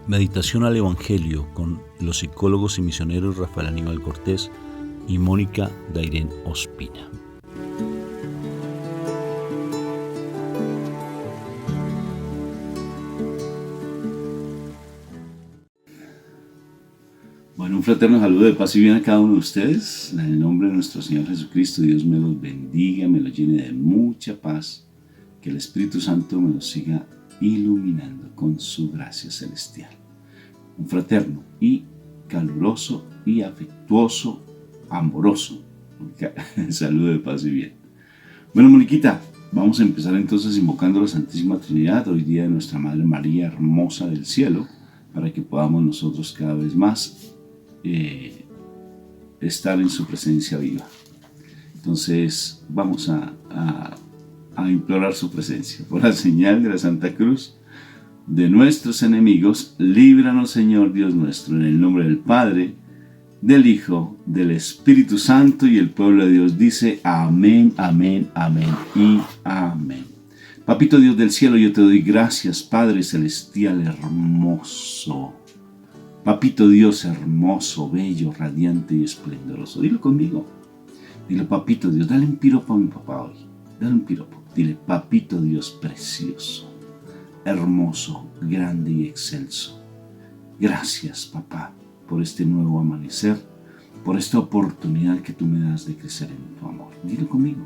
Meditación al Evangelio con los psicólogos y misioneros Rafael Aníbal Cortés y Mónica Dairén Ospina. Bueno, un fraterno saludo de paz y bien a cada uno de ustedes. En el nombre de nuestro Señor Jesucristo, Dios me los bendiga, me los llene de mucha paz. Que el Espíritu Santo me los siga iluminando con su gracia celestial. Un fraterno y caluroso y afectuoso, amoroso saludo de paz y bien. Bueno, Moniquita, vamos a empezar entonces invocando a la Santísima Trinidad, hoy día de nuestra Madre María hermosa del cielo, para que podamos nosotros cada vez más estar en su presencia viva. Entonces vamos a implorar su presencia. Por la señal de la Santa Cruz de nuestros enemigos, líbranos, Señor Dios nuestro, en el nombre del Padre, del Hijo, del Espíritu Santo, y el pueblo de Dios dice amén, amén, amén y amén. Papito Dios del cielo, yo te doy gracias, Padre celestial hermoso. Papito Dios hermoso, bello, radiante y esplendoroso. Dilo conmigo. Dile, Papito Dios, dale un piropo a mi papá hoy. Dale un piropo. Dile, Papito Dios precioso, hermoso, grande y excelso. Gracias, papá, por este nuevo amanecer, por esta oportunidad que tú me das de crecer en tu amor. Dilo conmigo.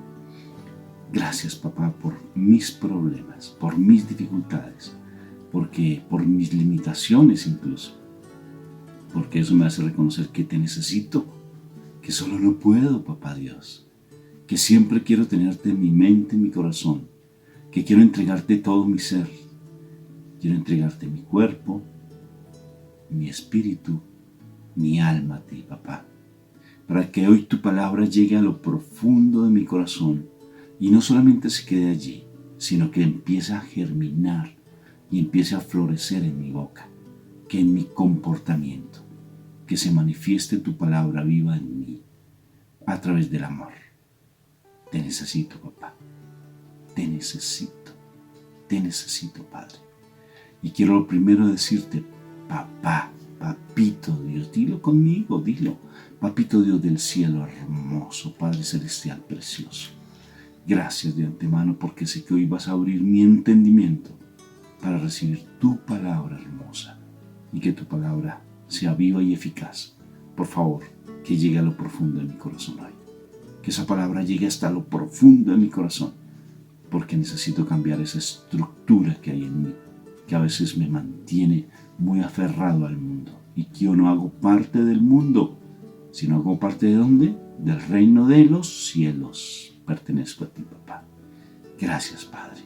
Gracias, papá, por mis problemas, por mis dificultades, por mis limitaciones incluso, porque eso me hace reconocer que te necesito, que solo no puedo, papá Dios, que siempre quiero tenerte en mi mente, en mi corazón, que quiero entregarte todo mi ser. Quiero entregarte mi cuerpo, mi espíritu, mi alma a ti, papá, para que hoy tu palabra llegue a lo profundo de mi corazón y no solamente se quede allí, sino que empiece a germinar y empiece a florecer en mi boca, que en mi comportamiento, que se manifieste tu palabra viva en mí, a través del amor. Te necesito, papá, te necesito, Padre. Y quiero lo primero decirte, papá, papito Dios, dilo conmigo, dilo. Papito Dios del cielo hermoso, Padre celestial precioso. Gracias de antemano porque sé que hoy vas a abrir mi entendimiento para recibir tu palabra hermosa y que tu palabra sea viva y eficaz. Por favor, que llegue a lo profundo de mi corazón hoy. Que esa palabra llegue hasta lo profundo de mi corazón, porque necesito cambiar esa estructura que hay en mí, que a veces me mantiene muy aferrado al mundo, y que yo no hago parte del mundo, sino hago parte ¿de dónde? Del reino de los cielos. Pertenezco a ti, papá. Gracias, Padre.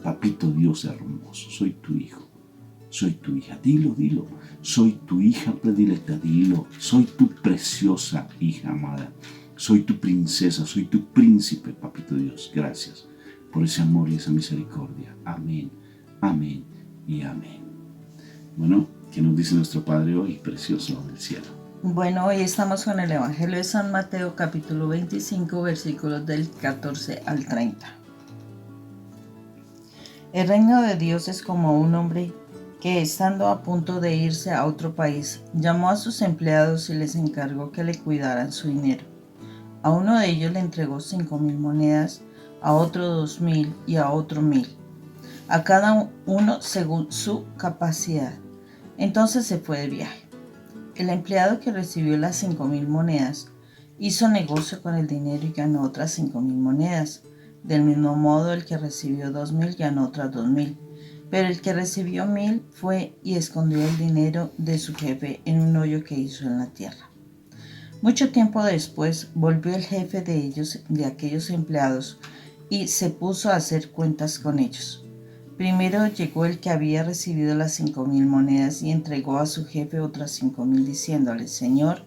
Papito Dios hermoso, soy tu hijo, soy tu hija. Dilo, soy tu hija predilecta, dilo, soy tu preciosa hija amada, soy tu princesa, soy tu príncipe, papito Dios. Gracias por ese amor y esa misericordia. Amén, amén y amén. Bueno, ¿qué nos dice nuestro Padre hoy, precioso del cielo? Bueno, hoy estamos con el Evangelio de San Mateo, capítulo 25, versículos del 14 al 30. El reino de Dios es como un hombre que, estando a punto de irse a otro país, llamó a sus empleados y les encargó que le cuidaran su dinero. A uno de ellos le entregó 5,000 monedas, a otro 2,000 y a otro 1,000, a cada uno según su capacidad. Entonces se fue de viaje. El empleado que recibió las 5,000 monedas hizo negocio con el dinero y ganó otras 5,000 monedas. Del mismo modo, el que recibió 2,000 ganó otras 2,000. Pero el que recibió 1,000 fue y escondió el dinero de su jefe en un hoyo que hizo en la tierra. Mucho tiempo después volvió el jefe de aquellos empleados y se puso a hacer cuentas con ellos. Primero llegó el que había recibido las 5,000 monedas y entregó a su jefe otras 5,000 diciéndole: Señor,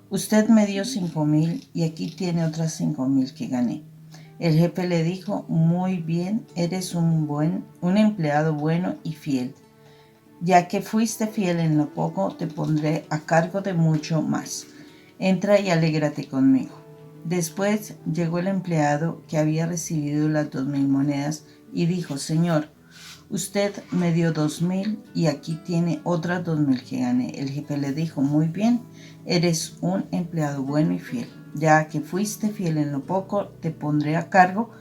usted me dio 5,000 y aquí tiene otras 5,000 que gané. El jefe le dijo: muy bien, eres un empleado bueno y fiel. Ya que fuiste fiel en lo poco, te pondré a cargo de mucho más. Entra y alégrate conmigo. Después llegó el empleado que había recibido las 2,000 monedas y dijo: Señor, Usted me dio 2,000 y aquí tiene otras 2,000 que gané. El jefe le dijo, muy bien, eres un empleado bueno y fiel. Ya que fuiste fiel en lo poco, te pondré a cargo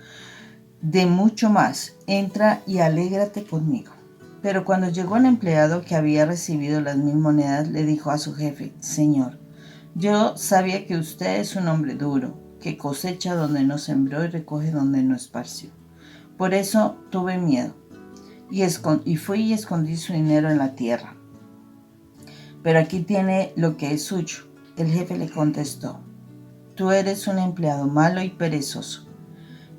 de mucho más. Entra y alégrate conmigo. Pero cuando llegó el empleado que había recibido las 1,000 monedas, le dijo a su jefe, Señor, yo sabía que usted es un hombre duro, que cosecha donde no sembró y recoge donde no esparció. Por eso tuve miedo y fui y escondí su dinero en la tierra. Pero aquí tiene lo que es suyo. El jefe le contestó, tú eres un empleado malo y perezoso.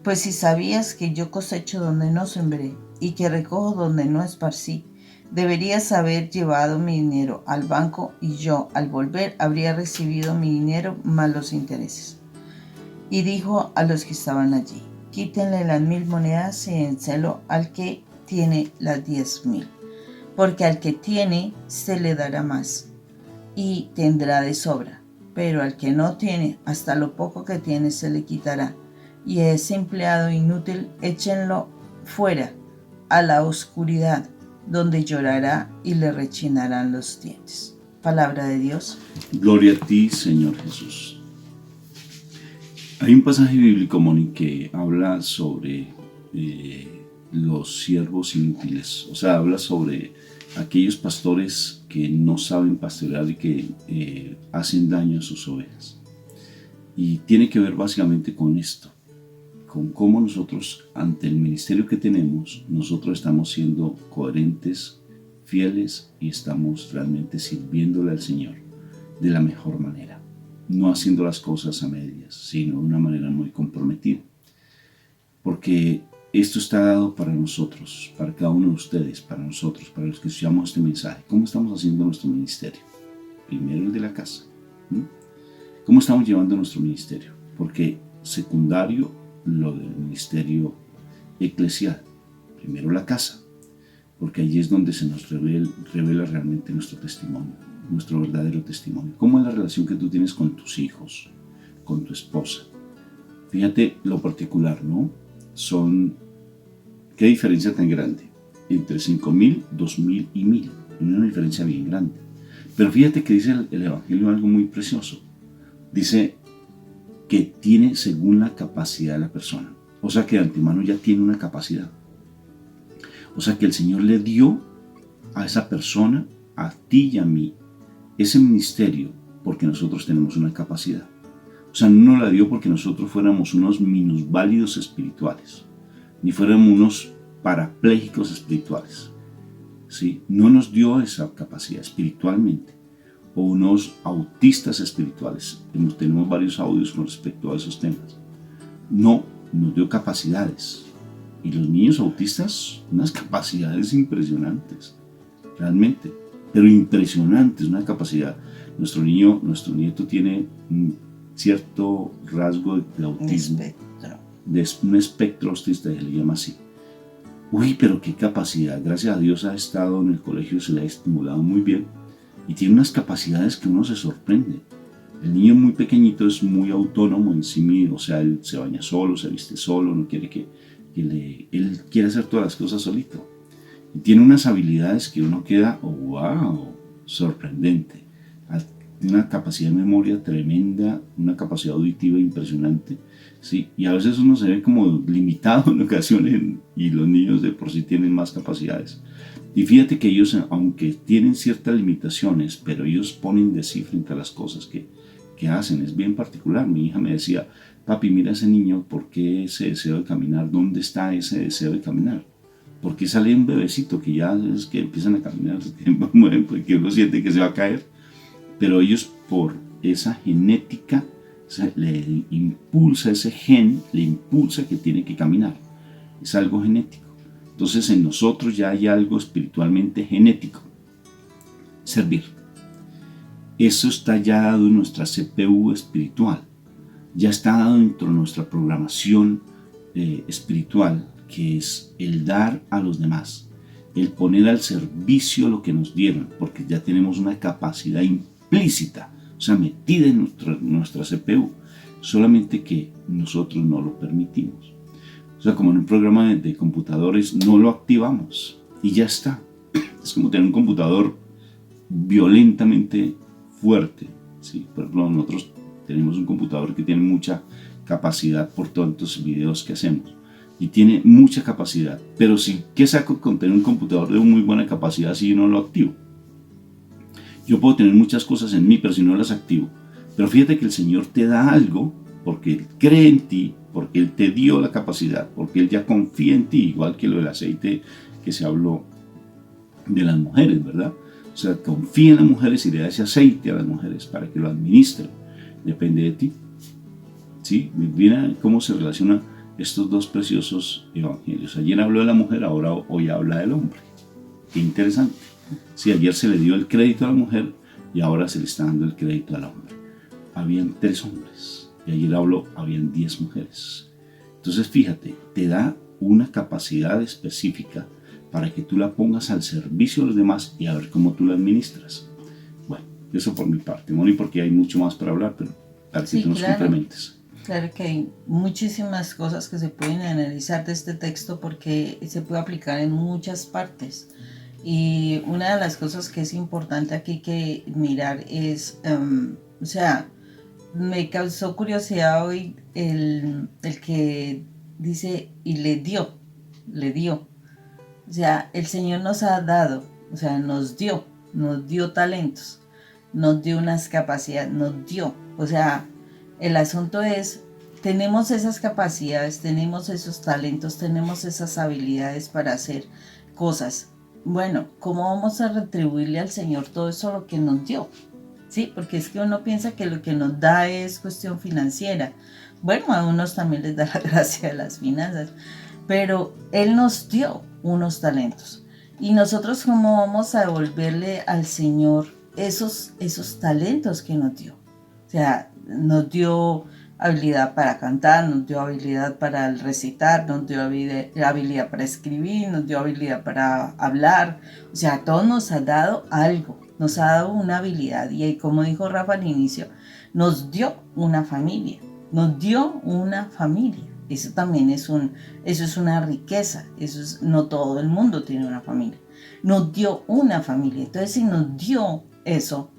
Pues si sabías que yo cosecho donde no sembré y que recojo donde no esparcí, deberías haber llevado mi dinero al banco y yo, al volver, habría recibido mi dinero más los intereses. Y dijo a los que estaban allí, quítenle las 1,000 monedas y dénselo al que tiene las 10,000, porque al que tiene se le dará más y tendrá de sobra, pero al que no tiene, hasta lo poco que tiene se le quitará. Y a ese empleado inútil échenlo fuera a la oscuridad, donde llorará y le rechinarán los dientes. Palabra de Dios. Gloria a ti, Señor Jesús. Hay un pasaje bíblico, Moni, que habla sobre los siervos inútiles. O sea, habla sobre aquellos pastores que no saben pastorear y que hacen daño a sus ovejas. Y tiene que ver básicamente con esto, con cómo nosotros, ante el ministerio que tenemos, nosotros estamos siendo coherentes, fieles y estamos realmente sirviéndole al Señor de la mejor manera. No haciendo las cosas a medias, sino de una manera muy comprometida. Porque esto está dado para nosotros, para cada uno de ustedes, para nosotros, para los que escuchamos este mensaje. ¿Cómo estamos haciendo nuestro ministerio? Primero el de la casa. ¿Cómo estamos llevando nuestro ministerio? Porque secundario lo del ministerio eclesial. Primero la casa, porque allí es donde se nos revela realmente nuestro testimonio, nuestro verdadero testimonio. ¿Cómo es la relación que tú tienes con tus hijos, con tu esposa? Fíjate lo particular, ¿no? ¿Qué diferencia tan grande? Entre 5,000, 2,000 y 1,000. Una diferencia bien grande. Pero fíjate que dice el Evangelio algo muy precioso. Dice que tiene según la capacidad de la persona. O sea que de antemano ya tiene una capacidad. O sea que el Señor le dio a esa persona, a ti y a mí, ese ministerio porque nosotros tenemos una capacidad. O sea, no nos la dio porque nosotros fuéramos unos minusválidos espirituales, ni fuéramos unos parapléjicos espirituales. ¿Sí? No nos dio esa capacidad espiritualmente, o unos autistas espirituales. Tenemos varios audios con respecto a esos temas. No, nos dio capacidades. Y los niños autistas, unas capacidades impresionantes, realmente, pero impresionantes, una capacidad. Nuestro nieto tiene cierto rasgo de autismo, de un espectro autista, se le llama así. Uy, pero qué capacidad, gracias a Dios ha estado en el colegio, se le ha estimulado muy bien y tiene unas capacidades que uno se sorprende. El niño muy pequeñito es muy autónomo en sí mismo, o sea, él se baña solo, se viste solo, no quiere él quiere hacer todas las cosas solito. Y tiene unas habilidades que uno queda, oh, wow, sorprendente. Tiene una capacidad de memoria tremenda, una capacidad auditiva impresionante. ¿Sí? Y a veces uno se ve como limitado en ocasiones y los niños de por sí tienen más capacidades. Y fíjate que ellos, aunque tienen ciertas limitaciones, pero ellos ponen de sí frente a las cosas que hacen. Es bien particular. Mi hija me decía, papi, mira a ese niño, ¿por qué ese deseo de caminar? ¿Dónde está ese deseo de caminar? ¿Por qué sale un bebecito que ya es que empiezan a caminar, porque uno siente que se va a caer? Pero ellos, por esa genética, le impulsa ese gen, le impulsa que tiene que caminar. Es algo genético. Entonces en nosotros ya hay algo espiritualmente genético. Servir. Eso está ya dado en nuestra CPU espiritual. Ya está dado dentro de nuestra programación espiritual, que es el dar a los demás, el poner al servicio lo que nos dieron, porque ya tenemos una capacidad implícita, o sea, metida en nuestra CPU, solamente que nosotros no lo permitimos. O sea, como en un programa de computadores, no lo activamos y ya está. Es como tener un computador violentamente fuerte. ¿Sí? Por ejemplo, nosotros tenemos un computador que tiene mucha capacidad por tantos videos que hacemos. Y tiene mucha capacidad. Pero sí, ¿qué saco con tener un computador de muy buena capacidad si yo no lo activo? Yo puedo tener muchas cosas en mí, pero si no las activo. Pero fíjate que el Señor te da algo porque Él cree en ti, porque Él te dio la capacidad, porque Él ya confía en ti, igual que lo del aceite que se habló de las mujeres, ¿verdad? O sea, confía en las mujeres y le da ese aceite a las mujeres para que lo administren. Depende de ti. ¿Sí? Mira cómo se relacionan estos dos preciosos evangelios. Ayer habló de la mujer, ahora hoy habla del hombre. Qué interesante. Sí, ayer se le dio el crédito a la mujer y ahora se le está dando el crédito al hombre. Habían 3 hombres y ayer habló, habían 10 mujeres. Entonces fíjate, te da una capacidad específica para que tú la pongas al servicio de los demás y a ver cómo tú la administras. Bueno, eso por mi parte, Moni, porque hay mucho más para hablar, pero para que tú nos complementes. Claro que hay muchísimas cosas que se pueden analizar de este texto porque se puede aplicar en muchas partes. Y una de las cosas que es importante aquí que mirar es, o sea, me causó curiosidad hoy el que dice, y le dio. O sea, el Señor nos ha dado, o sea, nos dio talentos, nos dio unas capacidades, nos dio. O sea, el asunto es, tenemos esas capacidades, tenemos esos talentos, tenemos esas habilidades para hacer cosas. Bueno, ¿cómo vamos a retribuirle al Señor todo eso lo que nos dio? Sí, porque es que uno piensa que lo que nos da es cuestión financiera. Bueno, a unos también les da la gracia de las finanzas, pero Él nos dio unos talentos. Y nosotros, ¿cómo vamos a devolverle al Señor esos talentos que nos dio? O sea, nos dio habilidad para cantar, nos dio habilidad para recitar, nos dio habilidad para escribir, nos dio habilidad para hablar. O sea, todo nos ha dado algo, nos ha dado una habilidad. Y como dijo Rafa al inicio, nos dio una familia, Eso también es una riqueza, no todo el mundo tiene una familia. Nos dio una familia. Entonces, si nos dio eso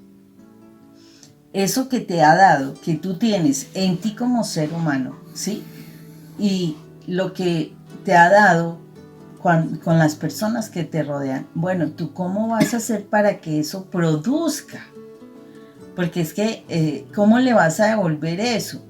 que te ha dado, que tú tienes en ti como ser humano, ¿sí? Y lo que te ha dado con las personas que te rodean, bueno, ¿tú cómo vas a hacer para que eso produzca? Porque es que, ¿cómo le vas a devolver eso?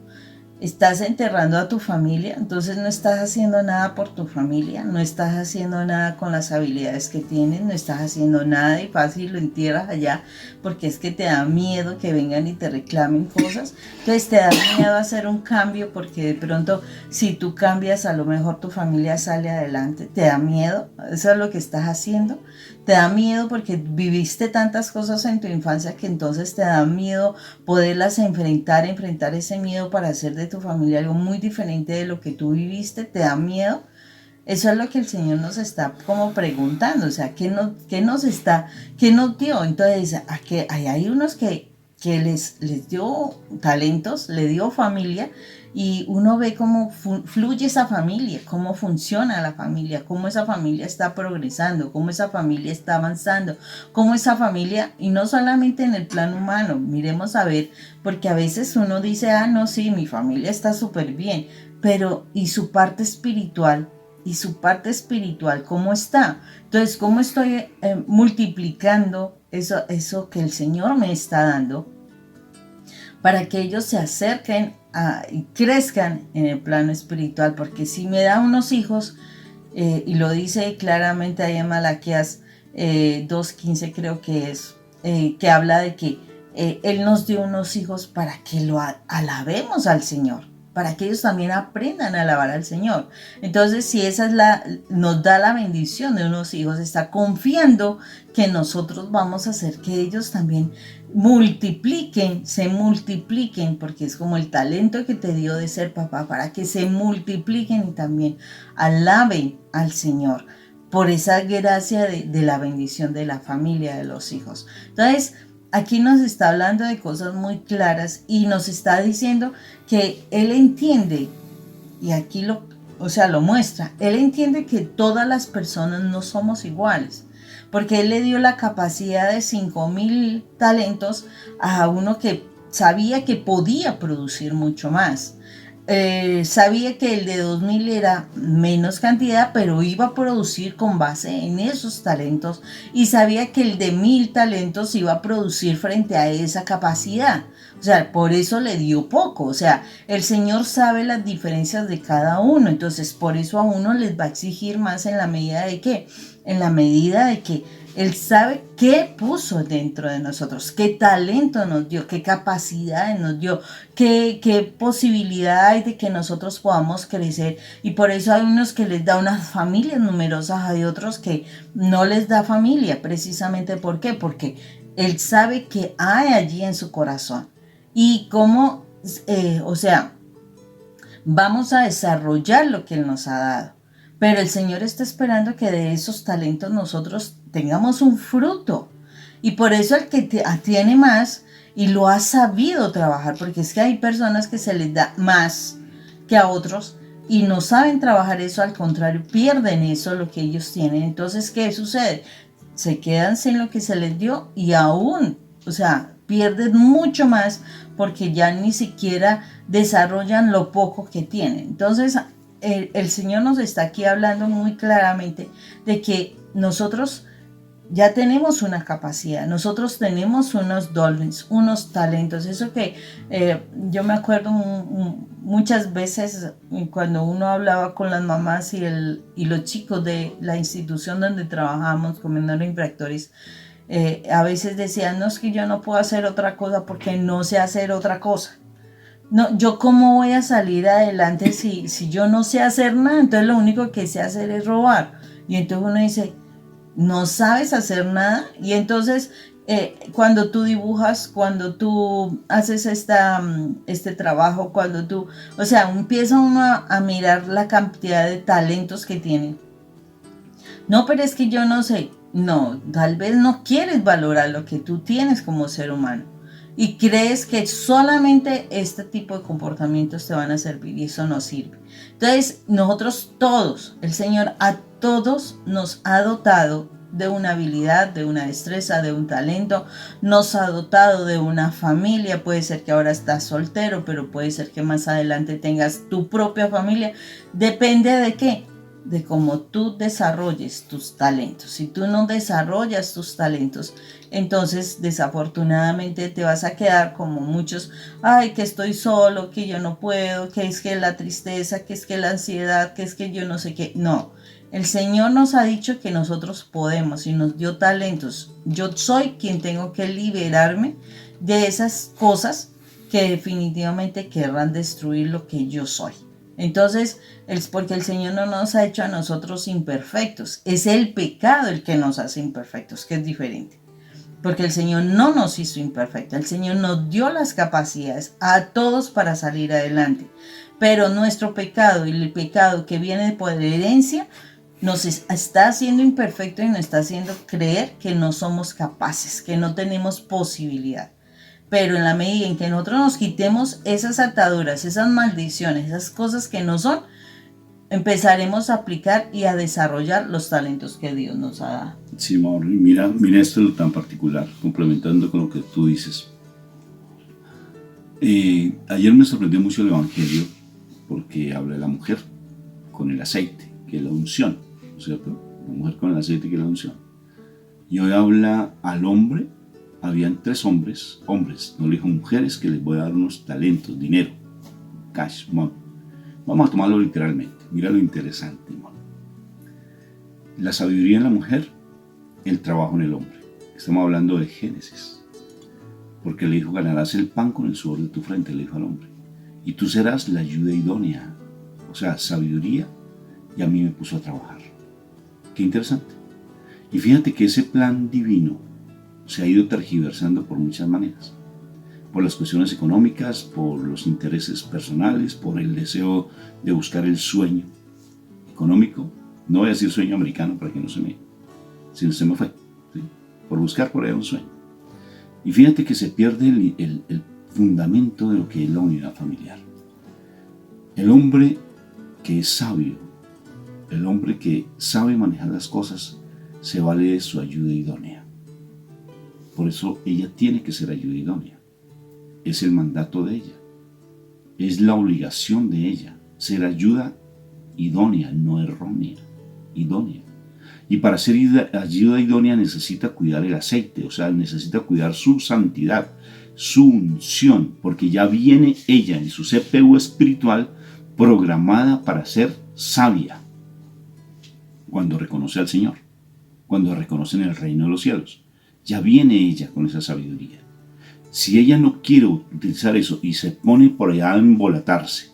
Estás enterrando a tu familia, entonces no estás haciendo nada por tu familia, no estás haciendo nada con las habilidades que tienes, no estás haciendo nada y fácil lo entierras allá porque es que te da miedo que vengan y te reclamen cosas. Entonces te da miedo hacer un cambio porque de pronto si tú cambias a lo mejor tu familia sale adelante. Te da miedo, eso es lo que estás haciendo. Te da miedo porque viviste tantas cosas en tu infancia que entonces te da miedo poderlas enfrentar ese miedo para hacer de tu familia algo muy diferente de lo que tú viviste. Te da miedo. Eso es lo que el Señor nos está como preguntando, o sea, ¿qué nos dio? Entonces, hay unos que les dio talentos, le dio familia, y uno ve cómo fluye esa familia, cómo funciona la familia, cómo esa familia está progresando, cómo esa familia está avanzando, cómo esa familia, y no solamente en el plano humano, miremos a ver, porque a veces uno dice, no, sí, mi familia está súper bien, pero ¿y su parte espiritual? ¿Cómo está? Entonces, ¿cómo estoy multiplicando eso que el Señor me está dando para que ellos se acerquen y crezcan en el plano espiritual? Porque si me da unos hijos, y lo dice claramente ahí en Malaquías 2:15 creo que es, que habla de que Él nos dio unos hijos para que lo alabemos al Señor, para que ellos también aprendan a alabar al Señor. Entonces, si nos da la bendición de unos hijos, está confiando que nosotros vamos a hacer que ellos también se multipliquen, porque es como el talento que te dio de ser papá, para que se multipliquen y también alaben al Señor por esa gracia de la bendición de la familia, de los hijos. Entonces, aquí nos está hablando de cosas muy claras y nos está diciendo que Él entiende, y aquí o sea, lo muestra. Él entiende que todas las personas no somos iguales, porque Él le dio la capacidad de 5.000 talentos a uno que sabía que podía producir mucho más. Sabía que el de 2.000 era menos cantidad, pero iba a producir con base en esos talentos, y sabía que el de 1.000 talentos iba a producir frente a esa capacidad. O sea, por eso le dio poco. O sea, el Señor sabe las diferencias de cada uno, entonces por eso a uno les va a exigir más en la medida de que, Él sabe qué puso dentro de nosotros, qué talento nos dio, qué capacidad nos dio, qué posibilidad hay de que nosotros podamos crecer. Y por eso hay unos que les da unas familias numerosas, hay otros que no les da familia. Precisamente ¿por qué? Porque Él sabe qué hay allí en su corazón. Y cómo, vamos a desarrollar lo que Él nos ha dado. Pero el Señor está esperando que de esos talentos nosotros tengamos un fruto. Y por eso el que tiene más y lo ha sabido trabajar, porque es que hay personas que se les da más que a otros y no saben trabajar eso, al contrario, pierden eso, lo que ellos tienen. Entonces, ¿qué sucede? Se quedan sin lo que se les dio y aún, pierden mucho más porque ya ni siquiera desarrollan lo poco que tienen. Entonces, el Señor nos está aquí hablando muy claramente de que nosotros ya tenemos una capacidad, nosotros tenemos unos dones, unos talentos. Eso que yo me acuerdo muchas veces cuando uno hablaba con las mamás y los chicos de la institución donde trabajamos como infractores, a veces decían, no, es que yo no puedo hacer otra cosa porque no sé hacer otra cosa. No, yo cómo voy a salir adelante si yo no sé hacer nada. Entonces lo único que sé hacer es robar. Y entonces uno dice, no sabes hacer nada. Y entonces cuando tú dibujas, cuando tú haces este trabajo, empieza uno a mirar la cantidad de talentos que tiene. No, pero es que yo no sé. No, tal vez no quieres valorar lo que tú tienes como ser humano. Y crees que solamente este tipo de comportamientos te van a servir, y eso no sirve. Entonces, nosotros todos, el Señor a todos nos ha dotado de una habilidad, de una destreza, de un talento. Nos ha dotado de una familia. Puede ser que ahora estás soltero, pero puede ser que más adelante tengas tu propia familia. Depende de qué, de cómo tú desarrolles tus talentos. Si tú no desarrollas tus talentos, entonces desafortunadamente te vas a quedar como muchos, ay, que estoy solo, que yo no puedo, que es que la tristeza, que es que la ansiedad, que es que yo no sé qué. No, el Señor nos ha dicho que nosotros podemos y nos dio talentos. Yo soy quien tengo que liberarme de esas cosas que definitivamente querrán destruir lo que yo soy. Entonces, es porque el Señor no nos ha hecho a nosotros imperfectos. Es el pecado el que nos hace imperfectos, que es diferente. Porque el Señor no nos hizo imperfectos. El Señor nos dio las capacidades a todos para salir adelante. Pero nuestro pecado y el pecado que viene por herencia nos está haciendo imperfectos y nos está haciendo creer que no somos capaces, que no tenemos posibilidad. Pero en la medida en que nosotros nos quitemos esas ataduras, esas maldiciones, esas cosas que no son, empezaremos a aplicar y a desarrollar los talentos que Dios nos ha dado. Sí, Mauro, mira esto tan particular, complementando con lo que tú dices. Ayer me sorprendió mucho el Evangelio porque habla de la mujer con el aceite, que es la unción, ¿cierto? La mujer con el aceite, que es la unción. Y hoy habla al hombre. Habían 3 hombres, no le dijo mujeres, que les voy a dar unos talentos, dinero, cash, money. Vamos a tomarlo literalmente. Mira lo interesante, hermano. La sabiduría en la mujer, el trabajo en el hombre. Estamos hablando de Génesis. Porque le dijo, ganarás el pan con el sudor de tu frente, le dijo al hombre. Y tú serás la ayuda idónea. O sea, sabiduría, y a mí me puso a trabajar. Qué interesante. Y fíjate que ese plan divino se ha ido tergiversando por muchas maneras. Por las cuestiones económicas, por los intereses personales, por el deseo de buscar el sueño económico. No voy a decir sueño americano para que no se me fue. ¿Sí? Por buscar por ahí un sueño. Y fíjate que se pierde el fundamento de lo que es la unidad familiar. El hombre que es sabio, el hombre que sabe manejar las cosas, se vale de su ayuda idónea. Por eso ella tiene que ser ayuda idónea. Es el mandato de ella. Es la obligación de ella. Ser ayuda idónea, no errónea. Idónea. Y para ser ayuda idónea necesita cuidar el aceite, o sea, necesita cuidar su santidad, su unción, porque ya viene ella en su CPU espiritual programada para ser sabia. Cuando reconoce al Señor, cuando reconoce en el reino de los cielos, ya viene ella con esa sabiduría. Si ella no quiere utilizar eso y se pone por allá a embolatarse,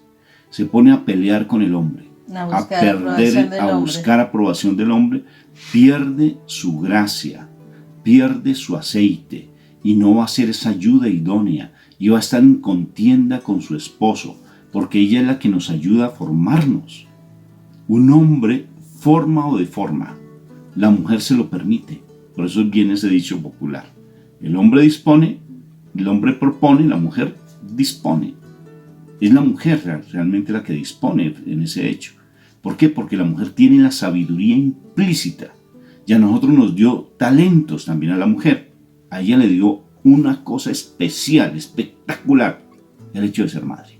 se pone a pelear con el hombre, a buscar aprobación del hombre, pierde su gracia, pierde su aceite y no va a ser esa ayuda idónea y va a estar en contienda con su esposo, porque ella es la que nos ayuda a formarnos. Un hombre forma o deforma, la mujer se lo permite. Por eso viene ese dicho popular: el hombre dispone, el hombre propone, la mujer dispone. Es la mujer realmente la que dispone en ese hecho. ¿Por qué? Porque la mujer tiene la sabiduría implícita. Y a nosotros nos dio talentos también a la mujer. A ella le dio una cosa especial, espectacular, el hecho de ser madre.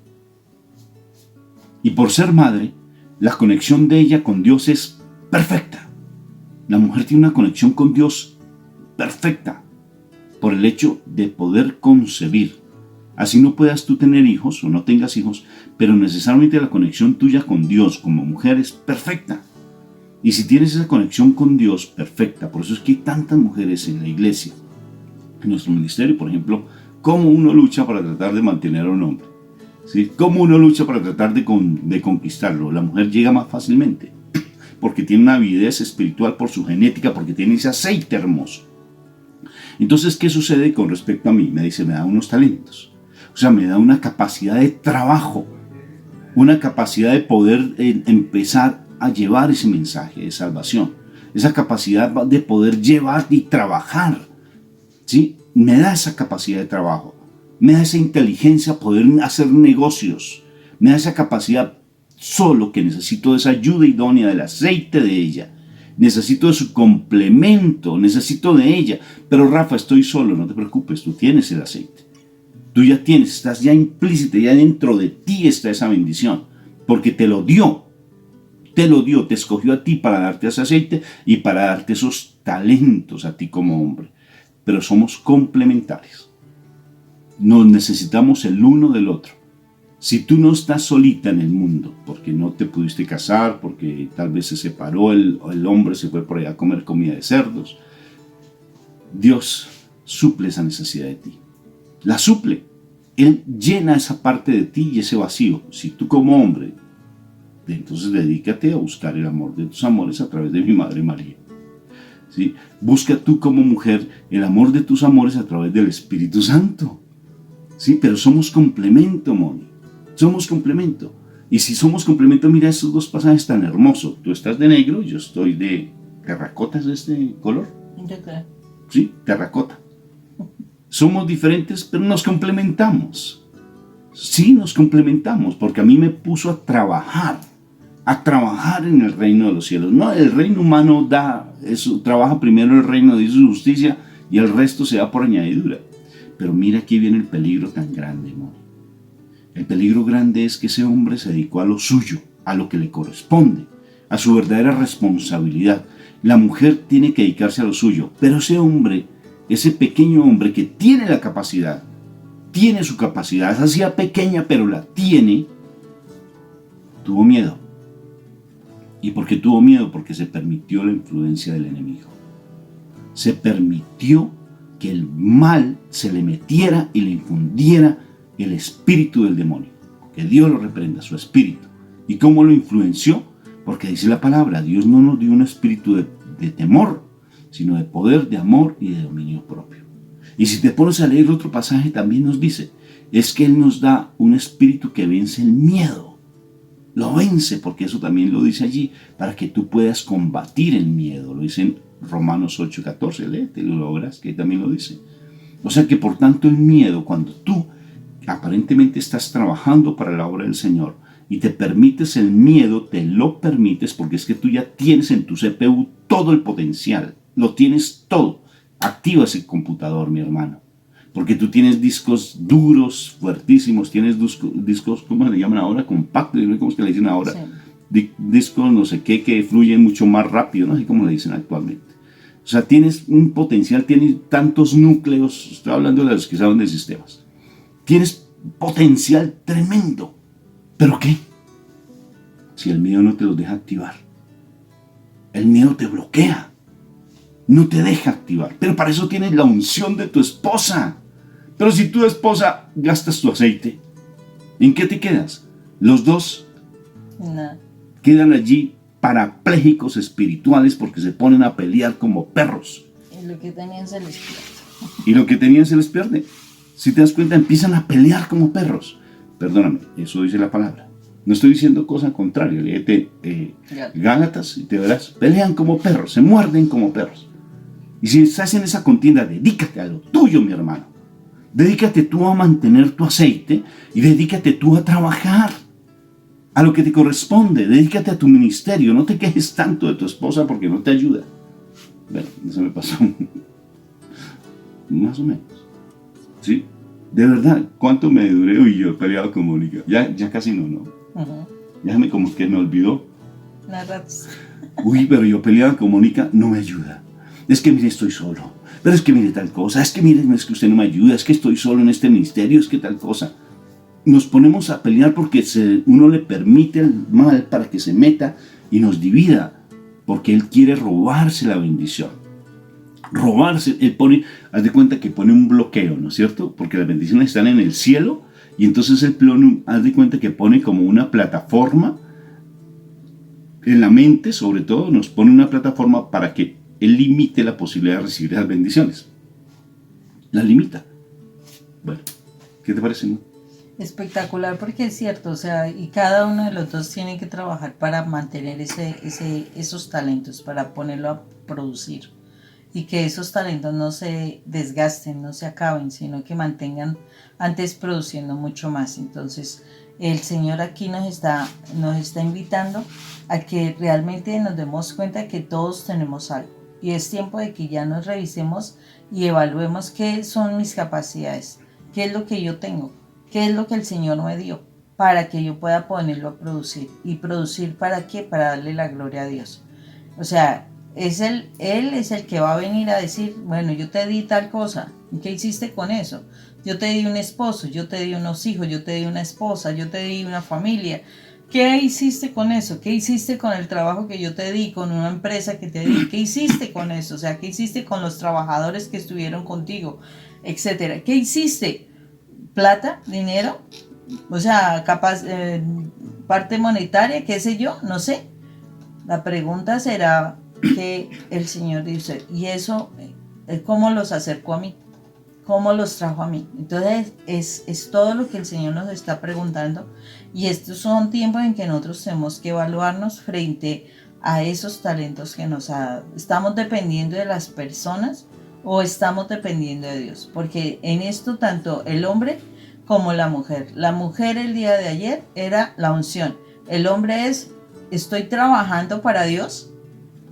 Y por ser madre, la conexión de ella con Dios es perfecta. La mujer tiene una conexión con Dios perfecta por el hecho de poder concebir. Así no puedas tú tener hijos o no tengas hijos, pero necesariamente la conexión tuya con Dios como mujer es perfecta. Y si tienes esa conexión con Dios perfecta, por eso es que hay tantas mujeres en la iglesia, en nuestro ministerio, por ejemplo, cómo uno lucha para tratar de mantener a un hombre, ¿sí? Cómo uno lucha para tratar de conquistarlo. La mujer llega más fácilmente, porque tiene una avidez espiritual por su genética, porque tiene ese aceite hermoso. Entonces, ¿qué sucede con respecto a mí? Me dice, me da unos talentos. O sea, me da una capacidad de trabajo, una capacidad de poder empezar a llevar ese mensaje de salvación, esa capacidad de poder llevar y trabajar, ¿sí? Me da esa capacidad de trabajo, me da esa inteligencia poder hacer negocios, me da esa capacidad, solo que necesito esa ayuda idónea del aceite de ella, necesito de su complemento, necesito de ella. Pero Rafa, estoy solo, no te preocupes, tú tienes el aceite. Tú ya tienes, estás ya implícita, ya dentro de ti está esa bendición, porque te lo dio, te escogió a ti para darte ese aceite y para darte esos talentos a ti como hombre. Pero somos complementarios, nos necesitamos el uno del otro. Si tú no estás solita en el mundo, porque no te pudiste casar, porque tal vez se separó el hombre, se fue por allá a comer comida de cerdos, Dios suple esa necesidad de ti. La suple. Él llena esa parte de ti y ese vacío. Si tú como hombre, entonces dedícate a buscar el amor de tus amores a través de mi Madre María. ¿Sí? Busca tú como mujer el amor de tus amores a través del Espíritu Santo. ¿Sí? Pero somos complemento, Moni. Somos complemento. Y si somos complemento, mira estos dos pasajes tan hermosos. Tú estás de negro, yo estoy de terracota, ¿es este color? Sí, terracota. Somos diferentes, pero nos complementamos. Sí, nos complementamos, porque a mí me puso a trabajar en el reino de los cielos. No, el reino humano trabaja primero el reino de Dios y su justicia, y el resto se da por añadidura. Pero mira, aquí viene el peligro tan grande, amor. El peligro grande es que ese hombre se dedicó a lo suyo, a lo que le corresponde, a su verdadera responsabilidad. La mujer tiene que dedicarse a lo suyo, pero ese hombre, ese pequeño hombre que tiene la capacidad, tiene su capacidad, es así pequeña, pero la tiene, tuvo miedo. ¿Y por qué tuvo miedo? Porque se permitió la influencia del enemigo. Se permitió que el mal se le metiera y le infundiera el espíritu del demonio. Que Dios lo reprenda, su espíritu. ¿Y cómo lo influenció? Porque dice la palabra, Dios no nos dio un espíritu de temor, sino de poder, de amor y de dominio propio. Y si te pones a leer otro pasaje, también nos dice, es que Él nos da un espíritu que vence el miedo. Lo vence, porque eso también lo dice allí, para que tú puedas combatir el miedo. Lo dice en Romanos 8:14, léete, lo verás, que también lo dice. O sea que por tanto el miedo, cuando tú aparentemente estás trabajando para la obra del Señor, y te permites el miedo, te lo permites porque es que tú ya tienes en tu CPU todo el potencial, lo tienes todo. Activa ese computador, mi hermano, porque tú tienes discos duros, fuertísimos, tienes discos, ¿cómo le llaman ahora? Compactos, ¿cómo es que le dicen ahora? Sí. Discos no sé qué, que fluyen mucho más rápido, no sé cómo le dicen actualmente. O sea, tienes un potencial, tienes tantos núcleos, estoy hablando de los que saben de sistemas. Tienes potencial tremendo. ¿Pero qué? Si el miedo no te los deja activar. El miedo te bloquea. No te deja activar. Pero para eso tienes la unción de tu esposa. Pero si tu esposa gastas tu aceite, ¿en qué te quedas? Los dos quedan allí parapléjicos espirituales porque se ponen a pelear como perros. Y lo que tenían se les pierde. Y lo que tenían se les pierde. Si te das cuenta, empiezan a pelear como perros. Perdóname, eso dice la palabra. No estoy diciendo cosa contraria. Léete Gálatas y te verás. Pelean como perros, se muerden como perros. Y si estás en esa contienda, dedícate a lo tuyo, mi hermano. Dedícate tú a mantener tu aceite y dedícate tú a trabajar a lo que te corresponde. Dedícate a tu ministerio. No te quejes tanto de tu esposa porque no te ayuda. Bueno, eso me pasó. Más o menos. ¿Sí? De verdad, ¿cuánto me duré? Uy, yo he peleado con Mónica. Ya casi no. Ya como que me olvidó. Uy, pero yo peleaba con Mónica, no me ayuda. Es que mire, estoy solo. Pero es que mire tal cosa. Es que mire, es que usted no me ayuda. Es que estoy solo en este ministerio. Es que tal cosa. Nos ponemos a pelear porque uno le permite el mal para que se meta y nos divida. Porque él quiere robarse la bendición. Robarse, él pone, haz de cuenta que pone un bloqueo, ¿no es cierto? Porque las bendiciones están en el cielo y entonces él pone, haz de cuenta que pone como una plataforma en la mente, sobre todo, nos pone una plataforma para que él limite la posibilidad de recibir las bendiciones. La limita. Bueno, ¿qué te parece, no? Espectacular, porque es cierto, o sea, y cada uno de los dos tiene que trabajar para mantener esos talentos, para ponerlo a producir. Y que esos talentos no se desgasten, no se acaben, sino que mantengan antes produciendo mucho más. Entonces, el Señor aquí nos está invitando a que realmente nos demos cuenta que todos tenemos algo. Y es tiempo de que ya nos revisemos y evaluemos qué son mis capacidades, qué es lo que yo tengo, qué es lo que el Señor me dio, para que yo pueda ponerlo a producir. ¿Y producir para qué? Para darle la gloria a Dios. O sea, Él es el que va a venir a decir, bueno, yo te di tal cosa, ¿qué hiciste con eso? Yo te di un esposo, yo te di unos hijos, yo te di una esposa, yo te di una familia. ¿Qué hiciste con eso? ¿Qué hiciste con el trabajo que yo te di, con una empresa que te di? ¿Qué hiciste con eso? O sea, ¿qué hiciste con los trabajadores que estuvieron contigo? Etcétera. ¿Qué hiciste? ¿Plata? ¿Dinero? O sea, parte monetaria, qué sé yo, no sé. La pregunta será que el Señor dice, y eso, ¿cómo los acercó a mí? ¿Cómo los trajo a mí? Entonces, es todo lo que el Señor nos está preguntando, y estos son tiempos en que nosotros tenemos que evaluarnos frente a esos talentos que nos ha dado. ¿Estamos dependiendo de las personas o estamos dependiendo de Dios? Porque en esto tanto el hombre como la mujer. La mujer el día de ayer era la unción. El hombre es, estoy trabajando para Dios.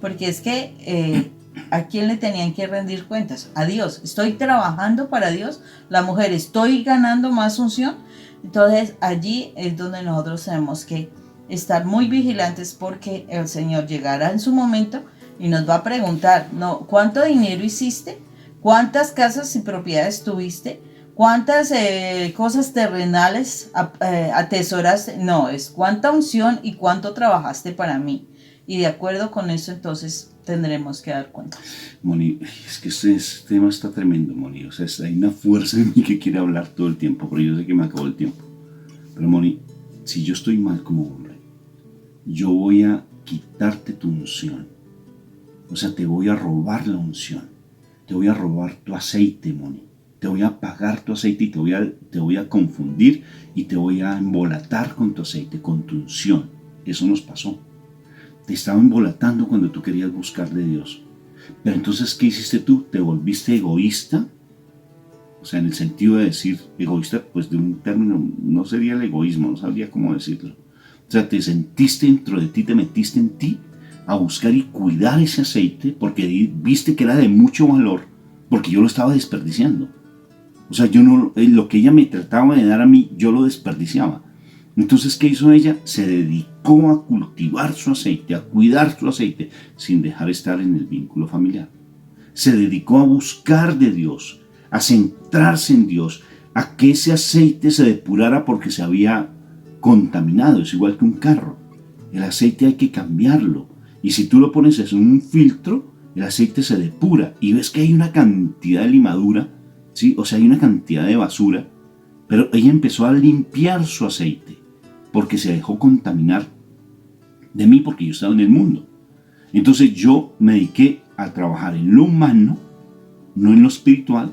Porque es que ¿a quién le tenían que rendir cuentas? A Dios. Estoy trabajando para Dios. La mujer, estoy ganando más unción. Entonces allí es donde nosotros tenemos que estar muy vigilantes, porque el Señor llegará en su momento y nos va a preguntar, no, ¿cuánto dinero hiciste? ¿Cuántas casas y propiedades tuviste? ¿Cuántas cosas terrenales atesoraste? No, es cuánta unción y cuánto trabajaste para mí. Y de acuerdo con eso, entonces, tendremos que dar cuenta. Moni, es que este tema está tremendo, Moni. O sea, hay una fuerza en mí que quiere hablar todo el tiempo, pero yo sé que me acabó el tiempo. Pero, Moni, si yo estoy mal como hombre, yo voy a quitarte tu unción. O sea, te voy a robar la unción. Te voy a robar tu aceite, Moni. Te voy a apagar tu aceite y te voy a confundir y te voy a embolatar con tu aceite, con tu unción. Eso nos pasó. Te estaba embolatando cuando tú querías buscar de Dios. Pero entonces, ¿qué hiciste tú? ¿Te volviste egoísta? O sea, en el sentido de decir egoísta, pues de un término, no sería el egoísmo, no sabría cómo decirlo. sea, te sentiste dentro de ti, te metiste en ti a buscar y cuidar ese aceite porque viste que era de mucho valor, porque yo lo estaba desperdiciando. O sea, yo no, lo que ella me trataba de dar a mí, yo lo desperdiciaba. Entonces, ¿qué hizo ella? Se dedicó a cultivar su aceite, a cuidar su aceite, sin dejar estar en el vínculo familiar. Se dedicó a buscar de Dios, a centrarse en Dios, a que ese aceite se depurara porque se había contaminado. Es igual que un carro. El aceite hay que cambiarlo. Y si tú lo pones en un filtro, el aceite se depura. Y ves que hay una cantidad de limadura, ¿sí? O sea, hay una cantidad de basura. Pero ella empezó a limpiar su aceite porque se dejó contaminar de mí, porque yo estaba en el mundo. Entonces yo me dediqué a trabajar en lo humano, no en lo espiritual,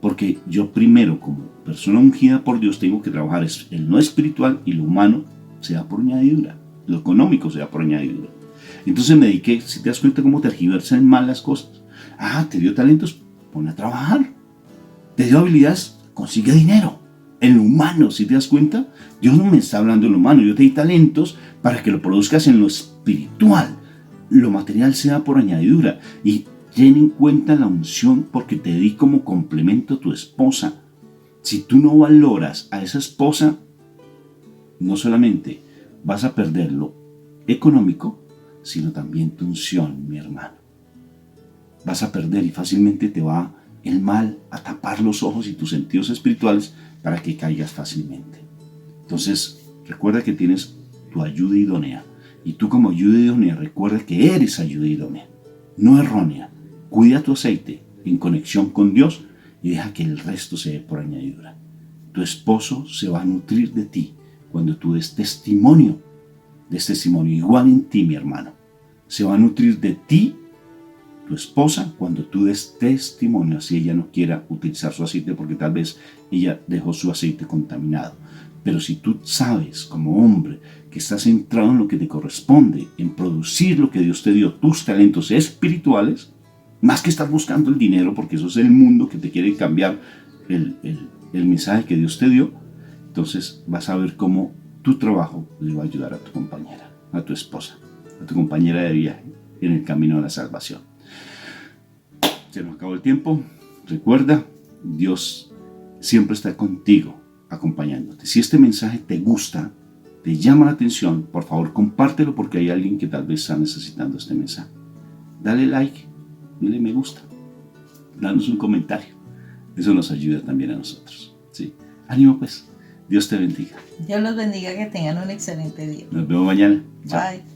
porque yo primero, como persona ungida por Dios, tengo que trabajar en lo espiritual, y lo humano se da por añadidura, lo económico se da por añadidura. Entonces me dediqué, si te das cuenta cómo tergiversan mal las cosas. Te dio talentos, pon a trabajar. Te dio habilidades, consigue dinero. En lo humano, si te das cuenta, Dios no me está hablando en lo humano. Yo te di talentos para que lo produzcas en lo espiritual. Lo material sea por añadidura. Y ten en cuenta la unción, porque te di como complemento a tu esposa. Si tú no valoras a esa esposa, no solamente vas a perder lo económico, sino también tu unción, mi hermano. Vas a perder y fácilmente te va el mal a tapar los ojos y tus sentidos espirituales para que caigas fácilmente. Entonces, recuerda que tienes tu ayuda idónea. Y tú, como ayuda idónea, recuerda que eres ayuda idónea, no errónea. Cuida tu aceite en conexión con Dios y deja que el resto se dé por añadidura. Tu esposo se va a nutrir de ti cuando tú des testimonio. Igual en ti, mi hermano. Se va a nutrir de ti tu esposa cuando tú des testimonio, si ella no quiera utilizar su aceite, porque tal vez ella dejó su aceite contaminado. Pero si tú sabes, como hombre, que estás centrado en lo que te corresponde, en producir lo que Dios te dio, tus talentos espirituales, más que estar buscando el dinero, porque eso es el mundo que te quiere cambiar el mensaje que Dios te dio, entonces vas a ver cómo tu trabajo le va a ayudar a tu compañera, a tu esposa, a tu compañera de viaje en el camino de la salvación. Se nos acabó el tiempo. Recuerda, Dios siempre está contigo, acompañándote. Si este mensaje te gusta, te llama la atención, por favor compártelo, porque hay alguien que tal vez está necesitando este mensaje. Dale like, dale me gusta, danos un comentario. Eso nos ayuda también a nosotros. ¿Sí? Ánimo pues. Dios te bendiga. Dios los bendiga, que tengan un excelente día. Nos vemos mañana. Chao. Bye.